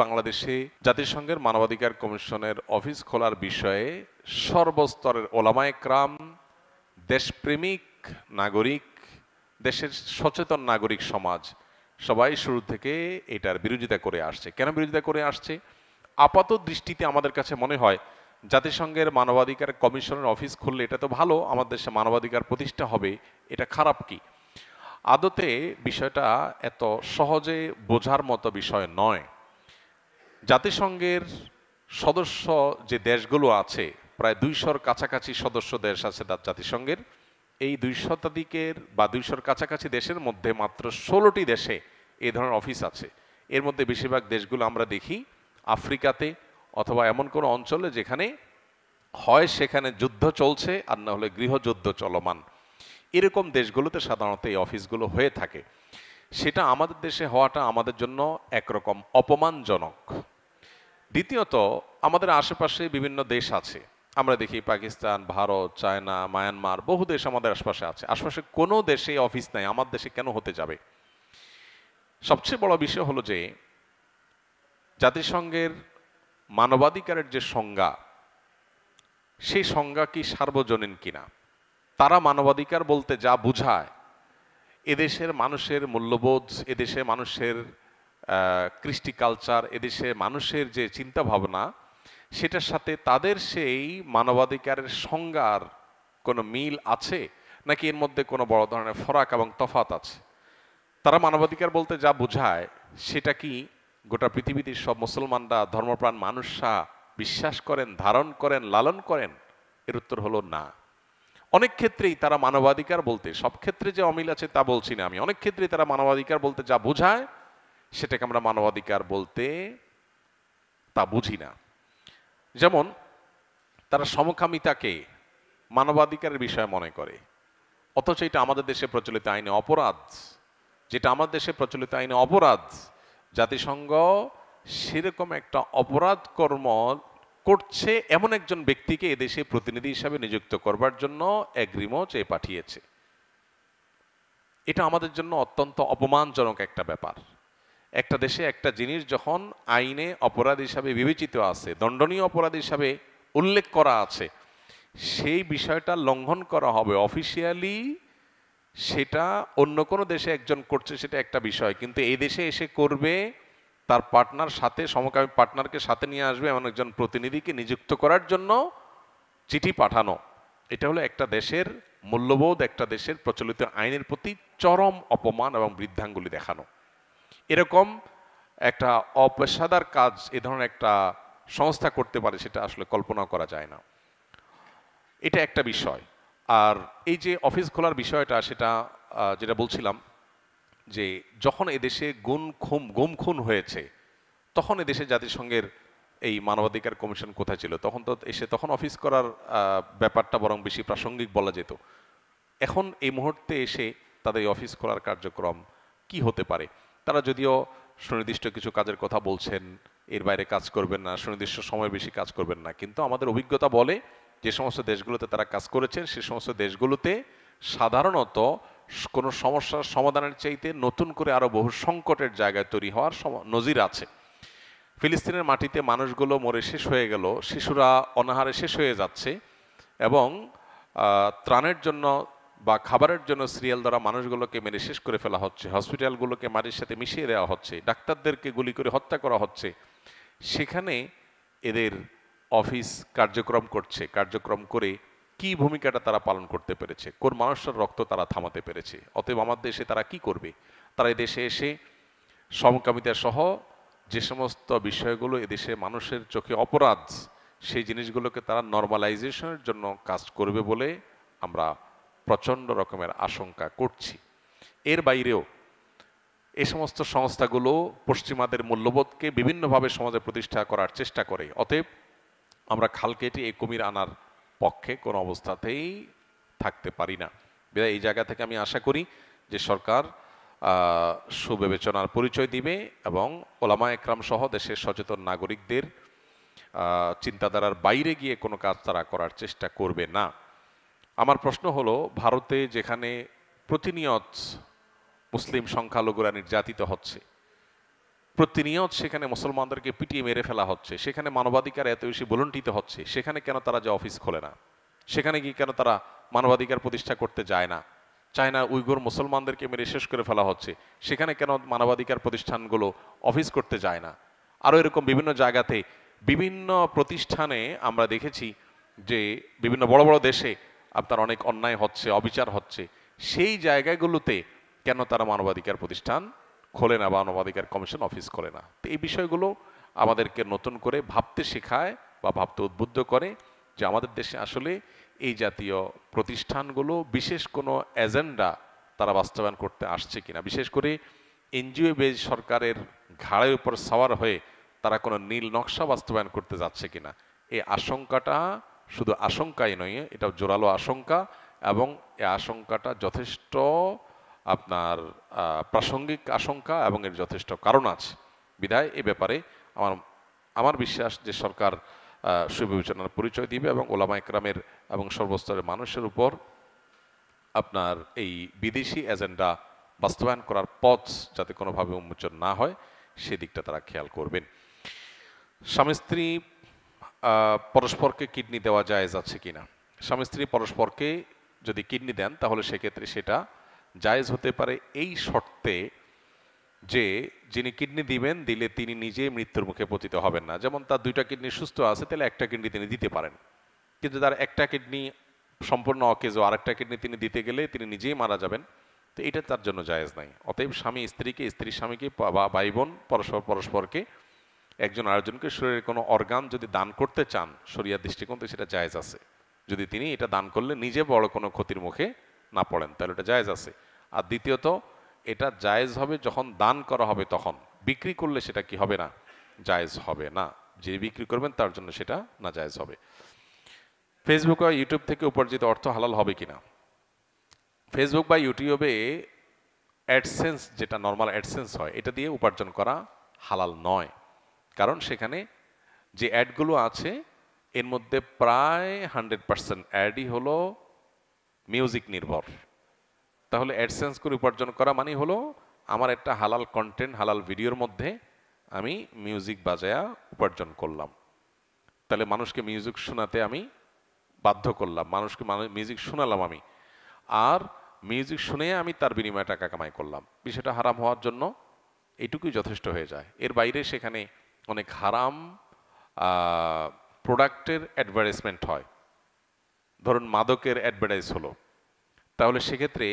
বাংলাদেশে জাতিসংঘের মানবাধিকার কমিশনের অফিস খোলার বিষয়ে সর্বস্তরের ওলামায়ে কেরাম, দেশপ্রেমিক নাগরিক, দেশের সচেতন নাগরিক সমাজ সবাই শুরু থেকে এটার বিরোধিতা করে আসছে। কেন বিরোধিতা করে আসছে? আপাত দৃষ্টিতে আমাদের কাছে মনে হয় জাতিসংঘের মানবাধিকার কমিশনের অফিস খুললে এটা তো ভালো, আমাদের দেশে মানবাধিকার প্রতিষ্ঠা হবে, এটা খারাপ কি? আদতে বিষয়টা এত সহজে বোঝার মতো বিষয় নয়। জাতিসংঘের সদস্য যে দেশগুলো আছে, প্রায় 200-র কাছাকাছি সদস্য দেশ আছে জাতিসংঘের। এই 200 বা 200-র কাছাকাছি দেশের মধ্যে মাত্র 16টি দেশে এই ধরনের অফিস আছে। এর মধ্যে বেশিরভাগ দেশগুলো আমরা দেখি আফ্রিকাতে অথবা এমন কোনো অঞ্চলে যেখানে হয় সেখানে যুদ্ধ চলছে আর না হলে গৃহযুদ্ধ চলমান। এরকম দেশগুলোতে সাধারণত এই অফিসগুলো হয়ে থাকে। সেটা আমাদের দেশে হওয়াটা আমাদের জন্য একরকম অপমানজনক। দ্বিতীয়ত, আমাদের আশেপাশে বিভিন্ন দেশ আছে, আমরা দেখি পাকিস্তান, ভারত, চায়না, মায়ানমার, বহু দেশ আমাদের আশপাশে আছে। আশপাশে কোনো দেশে অফিস নাই, আমার দেশে কেন হতে যাবে? সবচেয়ে বড় বিষয় হলো যে জাতিসংঘের মানবাধিকারের যে সংজ্ঞা, সেই সংজ্ঞা কি সার্বজনীন কিনা। তারা মানবাধিকার বলতে যা বুঝায়, এদেশের মানুষের মূল্যবোধ, এদেশের মানুষের কৃষ্টি কালচার, এদেশে মানুষের যে চিন্তা ভাবনা, সেটার সাথে তাদের সেই মানবাধিকারের সংজ্ঞার কোনো মিল আছে নাকি এর মধ্যে কোনো বড় ধরনের ফরাক এবং তফাত আছে? তারা মানবাধিকার বলতে যা বোঝায় সেটা কি গোটা পৃথিবীতে সব মুসলমানরা, ধর্মপ্রাণ মানুষরা বিশ্বাস করেন, ধারণ করেন, লালন করেন? এর উত্তর হলো না। অনেক ক্ষেত্রেই তারা মানবাধিকার বলতে, সব ক্ষেত্রে যে অমিল আছে তা বলছি না আমি, অনেক ক্ষেত্রেই তারা মানবাধিকার বলতে যা বোঝায় সেটাকে আমরা মানবাধিকার বলতে তা বুঝি না। যেমন তারা সমকামিতাকে মানবাধিকারের বিষয় মনে করে, অথচ এটা আমাদের দেশে প্রচলিত আইনে অপরাধ। যেটা আমাদের দেশে প্রচলিত আইনে অপরাধ, জাতিসংঘ সেরকম একটা অপরাধ কর্ম করছে এমন একজন ব্যক্তিকে এদেশে প্রতিনিধি হিসাবে নিযুক্ত করবার জন্য এগ্রিমো চেয়ে পাঠিয়েছে। এটা আমাদের জন্য অত্যন্ত অপমানজনক একটা ব্যাপার। একটা দেশে একটা জিনিস যখন আইনে অপরাধ হিসাবে বিবেচিত আছে, দণ্ডনীয় অপরাধ হিসাবে উল্লেখ করা আছে, সেই বিষয়টা লঙ্ঘন করা হবে অফিসিয়ালি, সেটা অন্য কোনো দেশে একজন করছে সেটা একটা বিষয়, কিন্তু এই দেশে এসে করবে, তার পার্টনার সাথে, সমকামী পার্টনারকে সাথে নিয়ে আসবে এমন একজন প্রতিনিধিকে নিযুক্ত করার জন্য চিঠি পাঠানো, এটা হলো একটা দেশের মূল্যবোধ, একটা দেশের প্রচলিত আইনের প্রতি চরম অপমান এবং বৃদ্ধাঙ্গুলি দেখানো। এরকম একটা অপেশাদার কাজ এ ধরনের একটা সংস্থা করতে পারে সেটা আসলে কল্পনা করা যায় না। এটা একটা বিষয়। আর এই যে অফিস খোলার বিষয়টা, সেটা যেটা বলছিলাম যে যখন এদেশে গুম খুন হয়েছে, তখন এদেশে জাতিসংঘের এই মানবাধিকার কমিশন কোথায় ছিল? তখন তো এসে তখন অফিস করার ব্যাপারটা বরং বেশি প্রাসঙ্গিক বলা যেত। এখন এই মুহূর্তে এসে তাদের এই অফিস খোলার কার্যক্রম কি হতে পারে? তারা যদিও সুনির্দিষ্ট কিছু কাজের কথা বলছেন, এর বাইরে কাজ করবেন না, সুনির্দিষ্ট সময়ের বেশি কাজ করবেন না, কিন্তু আমাদের অভিজ্ঞতা বলে যে সমস্ত দেশগুলোতে তারা কাজ করেছেন সে সমস্ত দেশগুলোতে সাধারণত কোনো সমস্যার সমাধানের চাইতে নতুন করে আরো বহু সংকটের জায়গায় তৈরি হওয়ার নজির আছে। ফিলিস্তিনের মাটিতে মানুষগুলো মরে শেষ হয়ে গেল, শিশুরা অনাহারে শেষ হয়ে যাচ্ছে, এবং ত্রাণের জন্য বা খাবারের জন্য সিরিয়াল দ্বারা মানুষগুলোকে মেরে শেষ করে ফেলা হচ্ছে, হসপিটালগুলোকে মাটির সাথে মিশিয়ে দেওয়া হচ্ছে, ডাক্তারদেরকে গুলি করে হত্যা করা হচ্ছে। সেখানে এদের অফিস কার্যক্রম করছে, কার্যক্রম করে কি ভূমিকাটা তারা পালন করতে পেরেছে, কোন মানুষের রক্ত তারা থামাতে পেরেছে? অতএব আমার দেশে তারা কি করবে? তারা এদেশে এসে সমকামিতা সহ যে সমস্ত বিষয়গুলো এদেশে মানুষের চোখে অপরাধ, সেই জিনিসগুলোকে তারা নর্মালাইজেশনের জন্য কাজ করবে বলে আমরা প্রচণ্ড রকমের আশঙ্কা করছি। এর বাইরেও এই সমস্ত সংস্থাগুলো পশ্চিমাদের মূল্যবোধকে বিভিন্নভাবে সমাজে প্রতিষ্ঠা করার চেষ্টা করে। অতএব আমরা খাল কেটে এই কুমির আনার পক্ষে কোনো অবস্থাতেই থাকতে পারি না। এই জায়গা থেকে আমি আশা করি যে সরকার সুবিবেচনার পরিচয় দিবে এবং ওলামা একরাম সহ দেশের সচেতন নাগরিকদের চিন্তাধারার বাইরে গিয়ে কোনো কাজ তারা করার চেষ্টা করবে না। আমার প্রশ্ন হলো, ভারতে যেখানে প্রতিনিয়ত মুসলিম সংখ্যালঘুরা নির্যাতিত হচ্ছে, প্রতিনিয়ত সেখানে মুসলমানদেরকে পিটিয়ে মেরে ফেলা হচ্ছে, সেখানে মানবাধিকার এত বেশি ভুলুণ্ঠিত হচ্ছে, সেখানে কেন তারা যে অফিস খোলে না? সেখানে কি কেন তারা মানবাধিকার প্রতিষ্ঠা করতে যায় না? চায়না উইগুর মুসলমানদেরকে মেরে শেষ করে ফেলা হচ্ছে, সেখানে কেন মানবাধিকার প্রতিষ্ঠানগুলো অফিস করতে যায় না? আরও এরকম বিভিন্ন জায়গাতে বিভিন্ন প্রতিষ্ঠানে আমরা দেখেছি যে বিভিন্ন বড় বড় দেশে আপনার অনেক অন্যায় হচ্ছে, অবিচার হচ্ছে, সেই জায়গাগুলোতে কেন তারা মানবাধিকার প্রতিষ্ঠান খোলে না বা মানবাধিকার কমিশন অফিস খোলে না? তো এই বিষয়গুলো আমাদেরকে নতুন করে ভাবতে শেখায় বা ভাবতে উদ্বুদ্ধ করে যে আমাদের দেশে আসলে এই জাতীয় প্রতিষ্ঠানগুলো বিশেষ কোনো এজেন্ডা তারা বাস্তবায়ন করতে আসছে কিনা, বিশেষ করে এনজিও বেজ সরকারের ঘাড়ের উপর সাওয়ার হয়ে তারা কোনো নীল নকশা বাস্তবায়ন করতে যাচ্ছে কিনা। এই আশঙ্কাটা শুধু আশঙ্কাই নয়, এটাও জোরালো আশঙ্কা, এবং এই আশঙ্কাটা যথেষ্ট আপনার প্রাসঙ্গিক আশঙ্কা এবং এর যথেষ্ট কারণ আছে। বিধায় এ ব্যাপারে আমার বিশ্বাস যে সরকার সুবিবেচনার পরিচয় দিবে এবং ওলামা একরামের এবং সর্বস্তরের মানুষের উপর আপনার এই বিদেশি এজেন্ডা বাস্তবায়ন করার পথ যাতে কোনোভাবে উন্মোচন না হয় সেদিকটা তারা খেয়াল করবেন। স্বামী স্ত্রী পরস্পরকে কিডনি দেওয়া জায়েজ আছে কিনা? স্বামী স্ত্রী পরস্পরকে যদি কিডনি দেন তাহলে সেক্ষেত্রে সেটা জায়েজ হতে পারে এই শর্তে যে যিনি কিডনি দিলে তিনি নিজে মৃত্যুর মুখে পতিত হবেন না। যেমন তার দুইটা কিডনি সুস্থ আছে, তাহলে একটা কিডনি তিনি দিতে পারেন, কিন্তু তার একটা কিডনি সম্পূর্ণ অকেজ, আরেকটা কিডনি তিনি দিতে গেলে তিনি নিজেই মারা যাবেন, তো এটা তার জন্য জায়েজ নাই। অতএব স্বামী স্ত্রীকে, স্ত্রী স্বামীকে বা ভাই বোন পরস্পরকে একজন আরেকজনকে শরীরের কোনো অর্গান যদি দান করতে চান শরিয়ার দৃষ্টিকোণ থেকে সেটা জায়েজ আছে, যদি তিনি এটা দান করলে নিজে বড় কোনো ক্ষতির মুখে না পড়েন তাহলে এটা জায়েজ আছে। আর দ্বিতীয়ত এটা জায়েজ হবে যখন দান করা হবে, তখন বিক্রি করলে সেটা কি হবে না, জায়েজ হবে না। যে বিক্রি করবেন তার জন্য সেটা না জায়েজ হবে। ফেসবুক বা ইউটিউব থেকে উপার্জিত অর্থ হালাল হবে কিনা? ফেসবুক বা ইউটিউবে অ্যাডসেন্স, যেটা নর্মাল অ্যাডসেন্স হয়, এটা দিয়ে উপার্জন করা হালাল নয়। কারণ সেখানে যে অ্যাডগুলো আছে এর মধ্যে প্রায় 100% অ্যাডই হলো মিউজিক নির্ভর। তাহলে অ্যাডসেন্স করে উপার্জন করা মানে হলো আমার একটা হালাল কন্টেন্ট, হালাল ভিডিওর মধ্যে আমি মিউজিক বাজায়া উপার্জন করলাম, তাহলে মানুষকে মিউজিক শোনাতে আমি বাধ্য করলাম, মানুষকে মিউজিক শোনালাম আমি, আর মিউজিক শুনে আমি তার বিনিময়ে টাকা কামাই করলাম। বিষয়টা হারাম হওয়ার জন্য এইটুকুই যথেষ্ট হয়ে যায়। এর বাইরে সেখানে অনেক হারাম প্রোডাক্টের অ্যাডভার্টাইজমেন্ট হয়। ধরুন মাদকের অ্যাডভার্টাইজ হলো, তাহলে সেক্ষেত্রে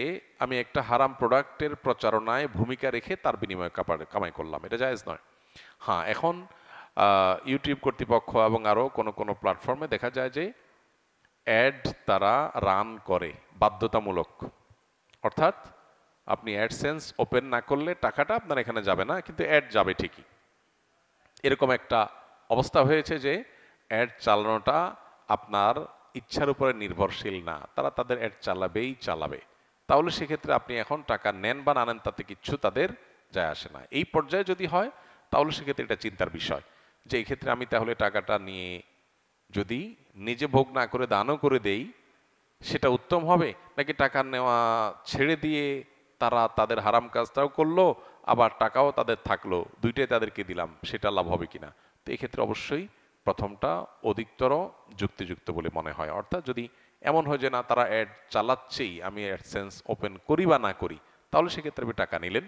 আমি একটা হারাম প্রোডাক্টের প্রচারণায় ভূমিকা রেখে তার বিনিময়ে কামাই করলাম, এটা জায়েজ নয়। হ্যাঁ, এখন ইউটিউব কর্তৃপক্ষ এবং আরও কোনো কোনো প্ল্যাটফর্মে দেখা যায় যে অ্যাড তারা রান করে বাধ্যতামূলক, অর্থাৎ আপনি অ্যাডসেন্স ওপেন না করলে টাকাটা আপনার এখানে যাবে না, কিন্তু অ্যাড যাবে ঠিকই। এরকম একটা অবস্থা হয়েছে যে অ্যাড চালানোটা আপনার ইচ্ছার উপরে নির্ভরশীল না, তারা তাদের অ্যাড চালাবে। তাহলে সেক্ষেত্রে আপনি এখন টাকা নেন বা না নেন তাতে কিচ্ছু তাদের যায় আসে না। এই পর্যায়ে যদি হয় তাহলে সেক্ষেত্রে এটা চিন্তার বিষয় যে এই ক্ষেত্রে আমি তাহলে টাকাটা নিয়ে যদি নিজে ভোগ না করে দানও করে দেই সেটা উত্তম হবে, নাকি টাকা নেওয়া ছেড়ে দিয়ে তারা তাদের হারাম কাজটাও করলো আবার টাকাও তাদের থাকলো, দুইটাই তাদেরকে দিলাম, সেটা লাভ হবে কিনা? তো এক্ষেত্রে অবশ্যই প্রথমটা অধিকতর যুক্তিযুক্ত বলে মনে হয়। অর্থাৎ যদি এমন হয় যে না তারা অ্যাড চালাচ্ছেই, আমি অ্যাডসেন্স ওপেন করি বা না করি, তাহলে সেক্ষেত্রে আপনি টাকা নিলেন,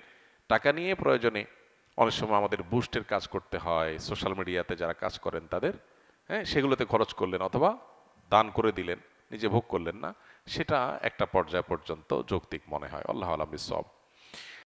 টাকা নিয়ে প্রয়োজনে অনেক সময় আমাদের বুস্টের কাজ করতে হয়, সোশ্যাল মিডিয়াতে যারা কাজ করেন তাদের, হ্যাঁ, সেগুলোতে খরচ করলেন অথবা দান করে দিলেন, নিজে ভোগ করলেন না, সেটা একটা পর্যায় পর্যন্ত যৌক্তিক মনে হয়। আল্লাহ আলাম বিসওয়াব।